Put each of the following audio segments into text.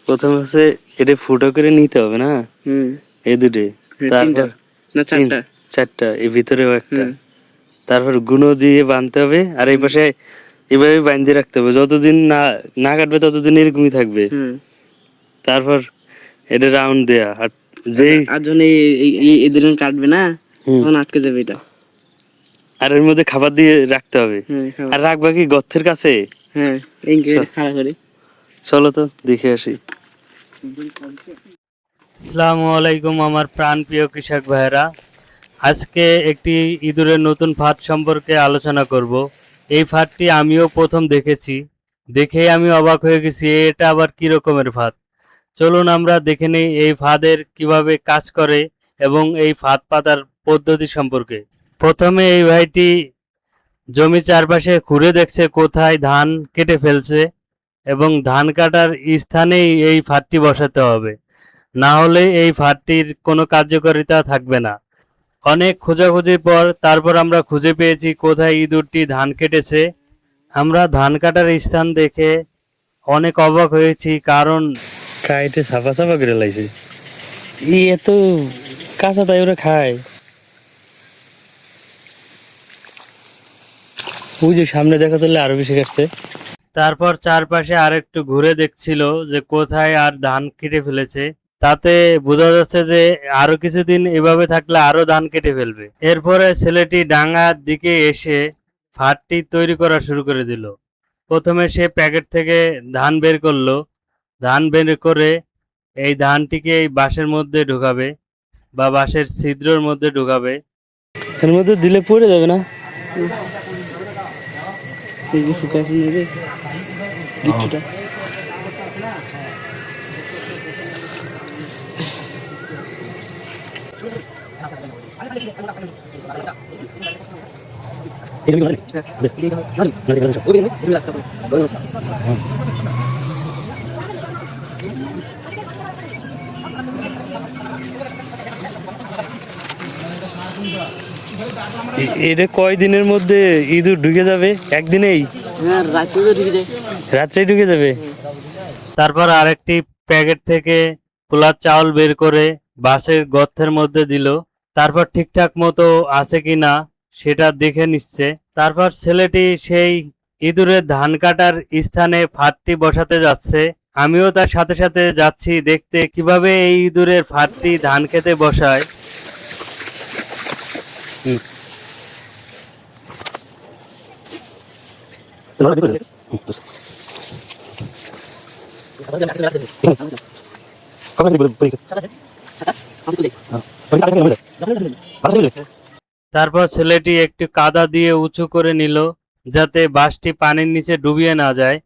প্রথম হচ্ছে এটা ফুটো করে নিতে হবে না? এই দুটো, তারপর না চারটা, চারটা, এই ভিতরেও একটা, তারপর গুঁড়ো দিয়ে বাঁধতে হবে, আর এই পাশে এভাবে বাঁধে রাখতে হবে, যতদিন না না কাটবে ততদিন এরকমই থাকবে। তারপর এটা রাউন্ড দেয়া, আর যেই যখন এই দিন কাটবে না তখন আটকে যাবে এটা, আর এর মধ্যে খাবার দিয়ে রাখতে হবে। আর রাখবা কি গর্তের কাছে? হ্যাঁ, খাড়া করে। চলো তো দেখে আসি। আসসালামু আলাইকুম আমার প্রাণ প্রিয় কৃষক ভাইরা, আজকে একটি ইঁদুরের নতুন ফাঁদ সম্পর্কে আলোচনা করব। এই ফাঁদটি আমিও প্রথম দেখেছি, দেখেই আমি অবাক হয়ে গেছি, এটা আবার কি রকমের ফাঁদ। চলুন আমরা দেখে নেই এই ফাঁদের কিভাবে কাজ করে এবং এই ফাঁদ পাতার পদ্ধতি সম্পর্কে। প্রথমে এই ভাইটি জমি চারপাশে ঘুরে দেখছে কোথায় ধান কেটে ফেলছে, এবং ধান কাটার স্থানেই এই ফাঁদটি বসাতে হবে, না হলে এই ফাঁদটির কোনো কার্যকারিতা থাকবে না। অনেক খোঁজাখুঁজির পর তারপর আমরা খুঁজে পেয়েছি কোথায় ইঁদুরটি ধান কেটেছে। আমরা ধান কাটার স্থান দেখে অনেক অবাক হয়েছি, কারণ কাইটে ছাপা ছাপা করে লাইছে। এত কাঁচা তাই ওরা খায়। ওই যে সামনে দেখা তাহলে আরো বেশি কাটছে। তারপর চারপাশে আরেকটু ঘুরে দেখছিল যে কোথায় আর ধান কেটে ফেলেছে, তাতে বোঝা যাচ্ছে যে আরো কিছুদিন এভাবে থাকলে আরো ধান কেটে ফেলবে। এরপরে ছেলেটি ডাঙার দিকে এসে ফাঁদটি তৈরি করা শুরু করে দিল। প্রথমে সে প্যাকেট থেকে ধান বের করলো, ধান বের করে এই ধানটিকে এই বাঁশের মধ্যে ঢুকাবে বা বাঁশের ছিদ্রের মধ্যে ঢুকাবে। এর মধ্যে দিলে পড়ে যাবে না? এটা কয় দিনের মধ্যে ইঁদুর ঢুকে যাবে? একদিনেই? রাত্রেই ঢুকে যাবে। তারপর আরেকটি প্যাকেট থেকে পোলার চাউল বের করে বাঁশের গর্তের মধ্যে দিল, তারপর ঠিকঠাক মতো আছে কিনা সেটা দেখে নিচ্ছে। তারপর ছেলেটি সেই ইঁদুরের ধান কাটার স্থানে ফাঁদটি বসাতে যাচ্ছে। আমিও তার সাথে সাথে যাচ্ছি দেখতে কিভাবে এই ইঁদুরের ফাঁদটি ধান খেতে বসায়। তারপর ছেলেটি একটি কাদা দিয়ে উঁচু করে নিল যাতে বাঁশটি পানির নিচে ডুবিয়ে না যায়,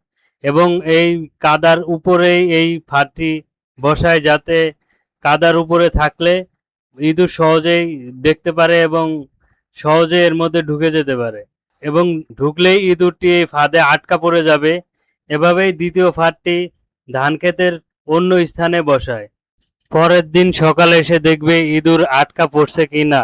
এবং এই কাদার উপরেই এই ফাঁদটি বসায়, যাতে কাদার উপরে থাকলে ইঁদুর সহজেই দেখতে পারে এবং সহজে এর মধ্যে ঢুকে যেতে পারে, এবং ঢুকলেই ইঁদুরটি এই ফাঁদে আটকা পড়ে যাবে। এভাবেই দ্বিতীয় ফাঁদটি ধান ক্ষেতের অন্য স্থানে বসায়। পরের দিন সকালে এসে দেখবে ইঁদুর আটকা পড়ছে কিনা।